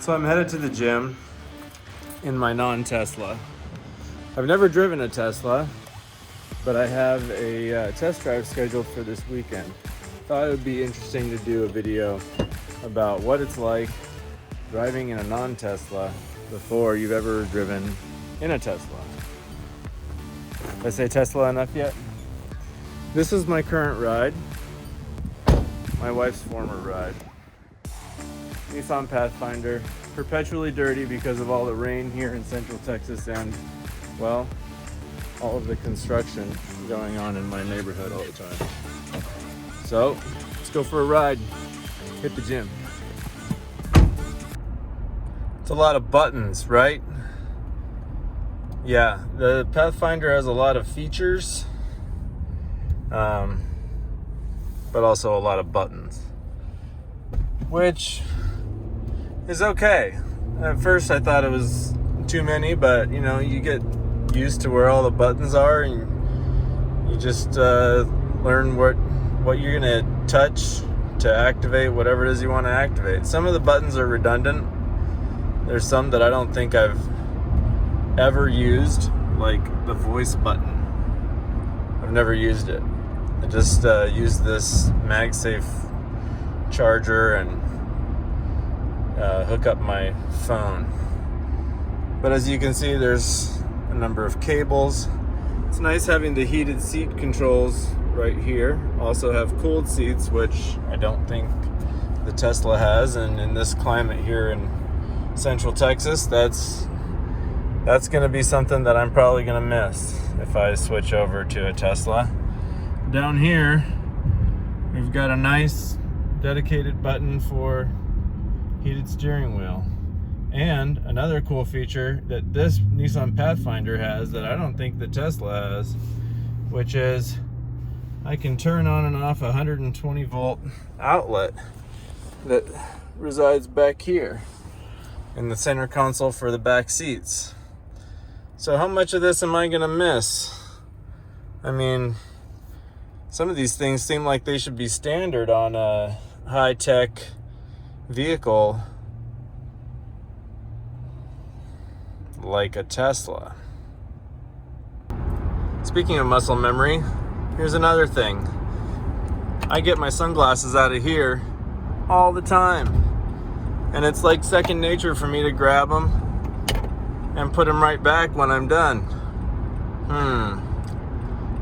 So I'm headed to the gym in my non-Tesla. I've never driven a Tesla, but I have a test drive scheduled for this weekend. Thought it would be interesting to do a video about what it's like driving in a non-Tesla before you've ever driven in a Tesla. Did I say Tesla enough yet? This is my current ride, my wife's former ride. Nissan Pathfinder, perpetually dirty because of all the rain here in Central Texas and, well, all of the construction going on in my neighborhood all the time. So, let's go for a ride, hit the gym. It's a lot of buttons, right? Yeah, the Pathfinder has a lot of features, but also a lot of buttons, which is okay. At first I thought it was too many, but you get used to where all the buttons are and you just learn what you're gonna touch to activate whatever it is you want to activate. Some of the buttons are redundant. There's some that I don't think I've ever used, like the voice button. I've never used it. I just used this MagSafe charger and hook up my phone. But as you can see, there's a number of cables. It's nice having the heated seat controls right here. Also have cooled seats, which I don't think the Tesla has, and in this climate here in Central Texas, that's going to be something that I'm probably going to miss if I switch over to a Tesla. Down here, we've got a nice dedicated button for heated steering wheel. And another cool feature that this Nissan Pathfinder has that I don't think the Tesla has, which is I can turn on and off a 120 volt outlet that resides back here in the center console for the back seats. So how much of this am I gonna miss? I mean, some of these things seem like they should be standard on a high-tech vehicle like a Tesla. Speaking of muscle memory, here's another thing. I get my sunglasses out of here all the time, and it's like second nature for me to grab them and put them right back when I'm done.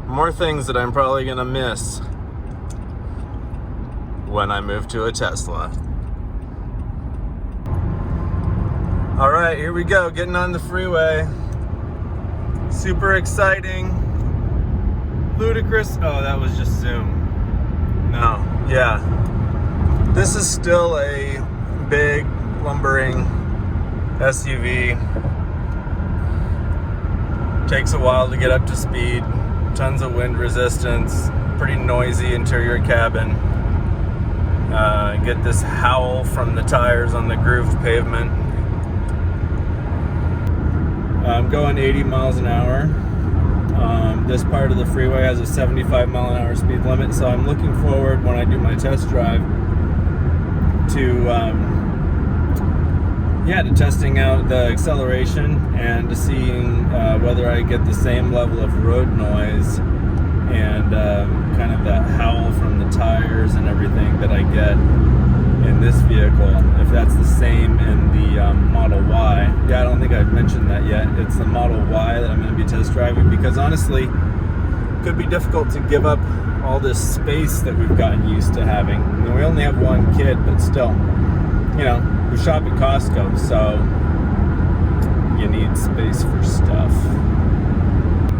More things that I'm probably gonna miss when I move to a Tesla. All right, here we go, getting on the freeway. Super exciting. Ludicrous. Oh, that was just Zoom. No, yeah. This is still a big, lumbering SUV. Takes a while to get up to speed. Tons of wind resistance. Pretty noisy interior cabin. Get this howl from the tires on the grooved pavement. I'm going 80 miles an hour. This part of the freeway has a 75 mile an hour speed limit, so I'm looking forward when I do my test drive to testing out the acceleration and to seeing whether I get the same level of road noise and kind of that howl from the tires and everything that I get in this vehicle, if that's the same in the Model Y. Yeah, I don't think I've mentioned that yet. It's the Model Y that I'm going to be test driving because honestly, it could be difficult to give up all this space that we've gotten used to having. I mean, we only have one kid, but still, we shop at Costco, so you need space for stuff.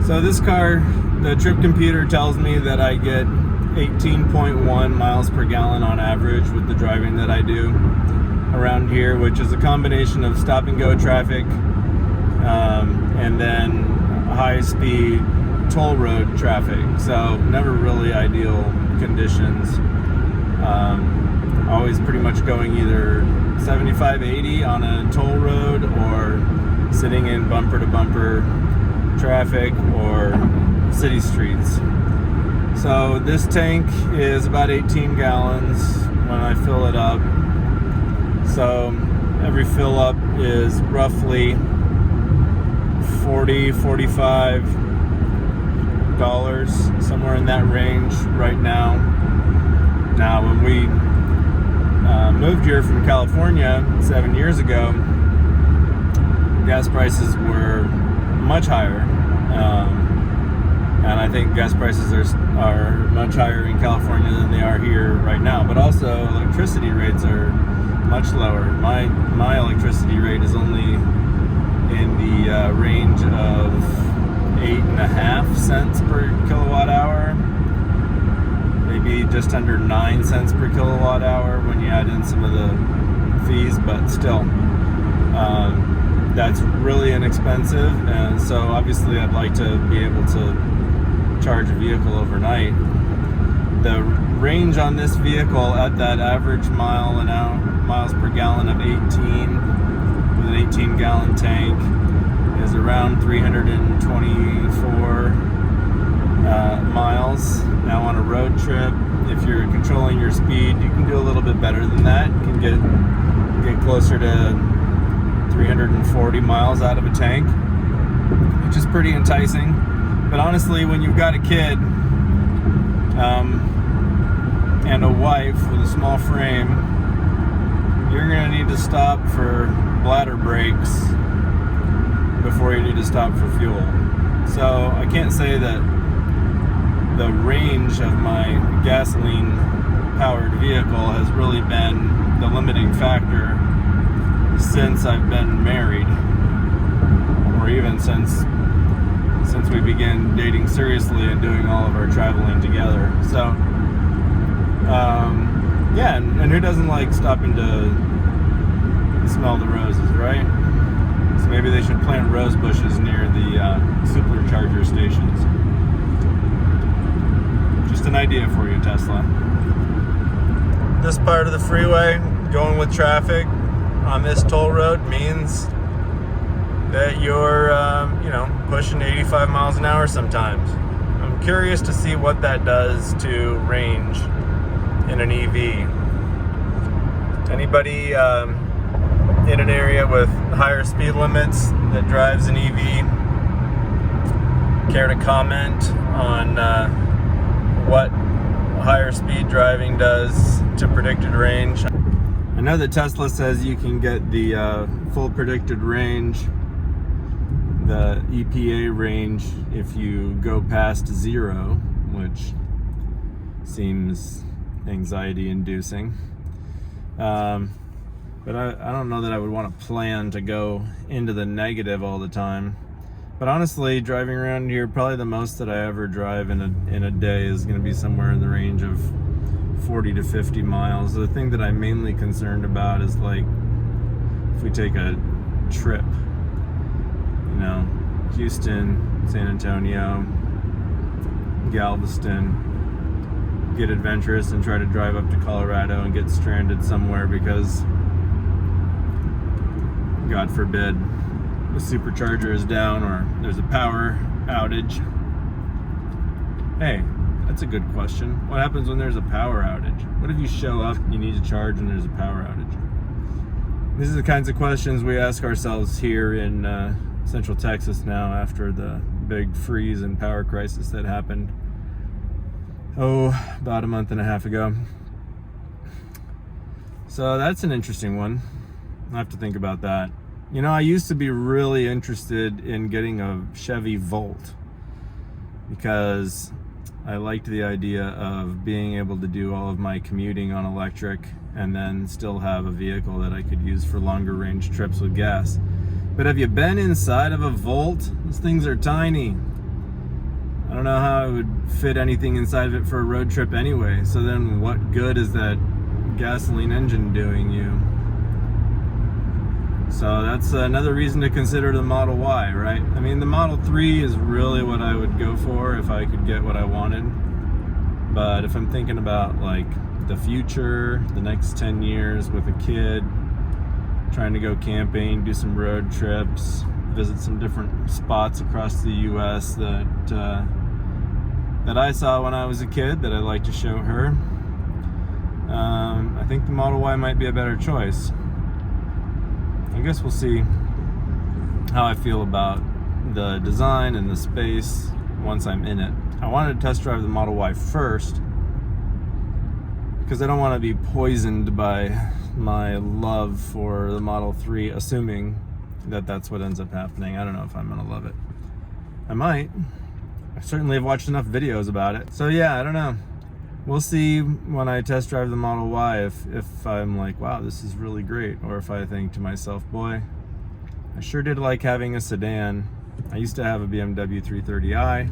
So this car, the trip computer tells me that I get 18.1 miles per gallon on average with the driving that I do around here, which is a combination of stop and go traffic and then high speed toll road traffic. So never really ideal conditions. Always pretty much going either 75, 80 on a toll road or sitting in bumper to bumper traffic or city streets. So this tank is about 18 gallons when I fill it up. So every fill up is roughly $40-$45, somewhere in that range right now. Now, when we moved here from California 7 years ago, gas prices were much higher, and I think gas prices are much higher in California than they are here right now. But also, electricity rates are much lower. My electricity rate is only in the range of 8.5 cents per kilowatt hour, maybe just under 9 cents per kilowatt hour when you add in some of the fees, but still, that's really inexpensive. And so obviously I'd like to be able to charge a vehicle overnight. The range on this vehicle at that average miles per gallon of 18 with an 18-gallon tank is around 324 miles. Now on a road trip, if you're controlling your speed, you can do a little bit better than that. You can get closer to 340 miles out of a tank, which is pretty enticing. But honestly, when you've got a kid and a wife with a small frame, you're going to need to stop for bladder breaks before you need to stop for fuel. So I can't say that the range of my gasoline-powered vehicle has really been the limiting factor since I've been married, or even since we began dating seriously and doing all of our traveling together. So, yeah, and who doesn't like stopping to smell the roses, right? So maybe they should plant rose bushes near the supercharger stations. Just an idea for you, Tesla. This part of the freeway, going with traffic on this toll road, means that you're, pushing 85 miles an hour sometimes. I'm curious to see what that does to range in an EV. Anybody in an area with higher speed limits that drives an EV care to comment on what higher speed driving does to predicted range? I know that Tesla says you can get the full predicted range, the EPA range, if you go past 0, which seems anxiety inducing. But I don't know that I would want to plan to go into the negative all the time. But honestly, driving around here, probably the most that I ever drive in a day is going to be somewhere in the range of 40 to 50 miles. The thing that I'm mainly concerned about is, like, if we take a trip, Houston, San Antonio, Galveston, get adventurous and try to drive up to Colorado and get stranded somewhere because, God forbid, the supercharger is down or there's a power outage. Hey, that's a good question. What happens when there's a power outage? What if you show up, you need to charge, and there's a power outage? These are the kinds of questions we ask ourselves here in Central Texas now after the big freeze and power crisis that happened, about a month and a half ago. So that's an interesting one. I'll have to think about that. I used to be really interested in getting a Chevy Volt because I liked the idea of being able to do all of my commuting on electric and then still have a vehicle that I could use for longer range trips with gas. But have you been inside of a Volt? Those things are tiny. I don't know how I would fit anything inside of it for a road trip anyway. So then what good is that gasoline engine doing you? So that's another reason to consider the Model Y, right? I mean, the Model 3 is really what I would go for if I could get what I wanted. But if I'm thinking about, like, the future, the next 10 years with a kid, trying to go camping, do some road trips, visit some different spots across the U.S. that I saw when I was a kid that I'd like to show her, I think the Model Y might be a better choice. I guess we'll see how I feel about the design and the space once I'm in it. I wanted to test drive the Model Y first because I don't want to be poisoned by my love for the Model 3, assuming that that's what ends up happening. I don't know if I'm gonna love it. I might. I certainly have watched enough videos about it. So yeah, I don't know. We'll see when I test drive the Model Y if I'm like, wow, this is really great, or if I think to myself, boy, I sure did like having a sedan. I used to have a BMW 330i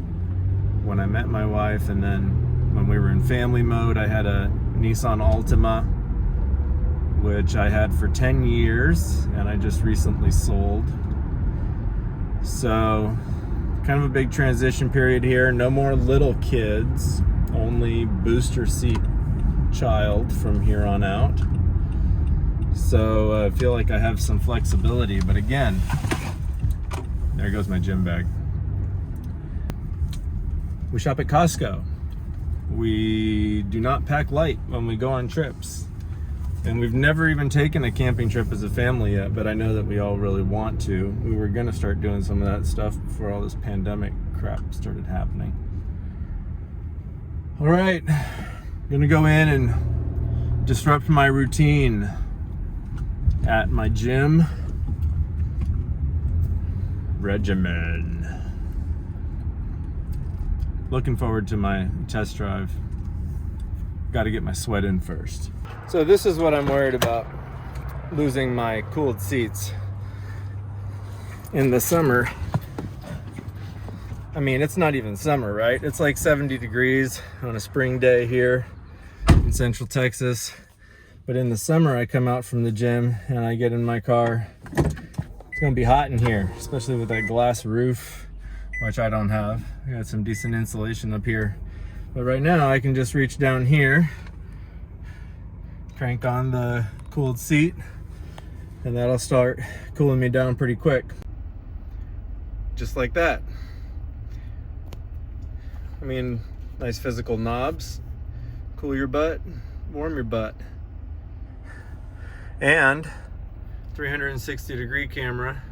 when I met my wife, and then when we were in family mode, I had a Nissan Altima, which I had for 10 years, and I just recently sold. So, kind of a big transition period here. No more little kids, only booster seat child from here on out. So I feel like I have some flexibility, but again, there goes my gym bag. We shop at Costco. We do not pack light when we go on trips. And we've never even taken a camping trip as a family yet, but I know that we all really want to. We were gonna start doing some of that stuff before all this pandemic crap started happening. All right, gonna go in and disrupt my routine at my gym regimen. Looking forward to my test drive. Got to get my sweat in first. So this is what I'm worried about, losing my cooled seats in the summer. I mean, it's not even summer, right? It's like 70 degrees on a spring day here in Central Texas. But in the summer, I come out from the gym and I get in my car. It's gonna be hot in here, especially with that glass roof, which I don't have. I got some decent insulation up here. But right now, I can just reach down here, crank on the cooled seat, and that'll start cooling me down pretty quick. Just like that. I mean, nice physical knobs. Cool your butt, warm your butt. And 360-degree camera.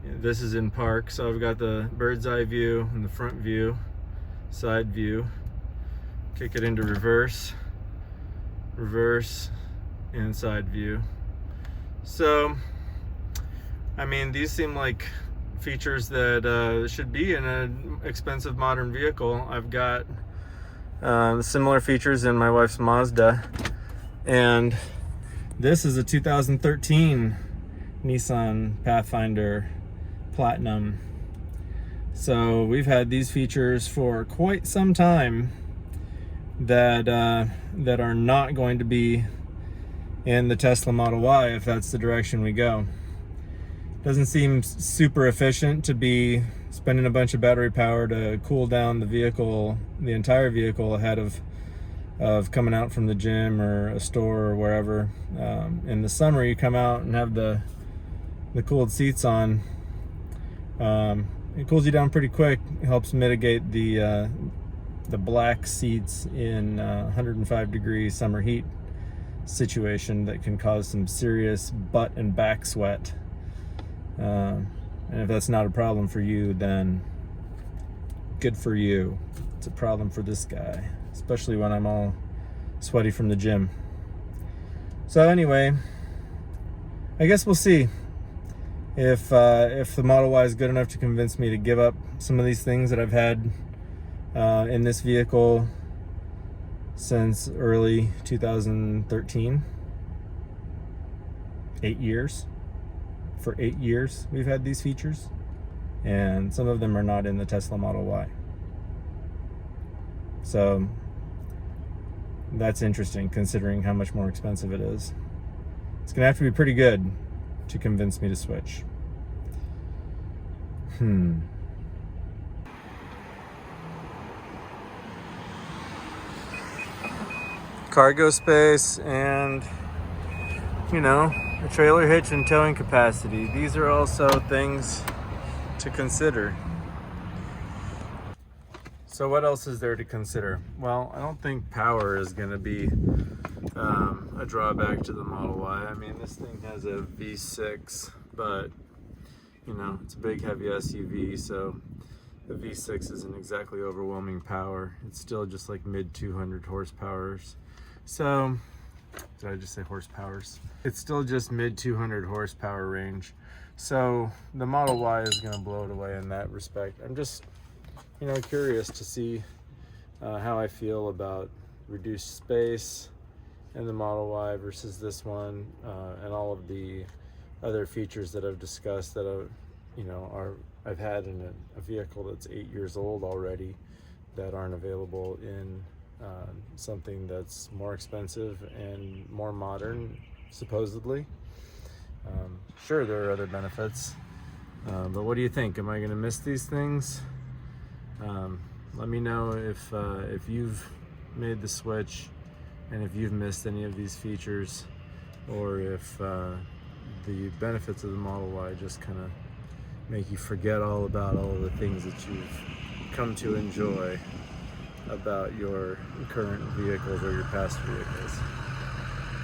This is in park, so I've got the bird's eye view and the front view, side view. Kick it into reverse, and side view. So, I mean, these seem like features that should be in an expensive modern vehicle. I've got similar features in my wife's Mazda, and this is a 2013 Nissan Pathfinder Platinum. So we've had these features for quite some time that are not going to be in the Tesla Model Y if that's the direction we go. Doesn't seem super efficient to be spending a bunch of battery power to cool down the vehicle, the entire vehicle, ahead of coming out from the gym or a store or wherever. In the summer, you come out and have the cooled seats on. It cools you down pretty quick. It helps mitigate the black seats in 105-degree summer heat situation that can cause some serious butt and back sweat. And if that's not a problem for you, then good for you. It's a problem for this guy, especially when I'm all sweaty from the gym. So anyway, I guess we'll see if the Model Y is good enough to convince me to give up some of these things that I've had in this vehicle since early 2013. 8 years. For 8 years we've had these features, and some of them are not in the Tesla Model Y. So that's interesting, considering how much more expensive it is. It's gonna have to be pretty good to convince me to switch. Cargo space and, you know, a trailer hitch and towing capacity. These are also things to consider. So what else is there to consider? Well, I don't think power is going to be a drawback to the Model Y. I mean, this thing has a V6, but you know, it's a big heavy SUV, so the V6 isn't exactly overwhelming power. It's still just like mid 200 horsepowers. So, did I just say horsepowers? It's still just mid 200 horsepower range. So the Model Y is going to blow it away in that respect. I'm just, you know, curious to see how I feel about reduced space in the Model Y versus this one, and all of the other features that I've discussed that I've had in a vehicle that's 8 years old already, that aren't available in something that's more expensive and more modern, supposedly. Sure, there are other benefits, but what do you think? Am I going to miss these things? Let me know if you've made the switch and if you've missed any of these features, or if the benefits of the Model Y just kind of make you forget all about all of the things that you've come to enjoy about your current vehicles or your past vehicles.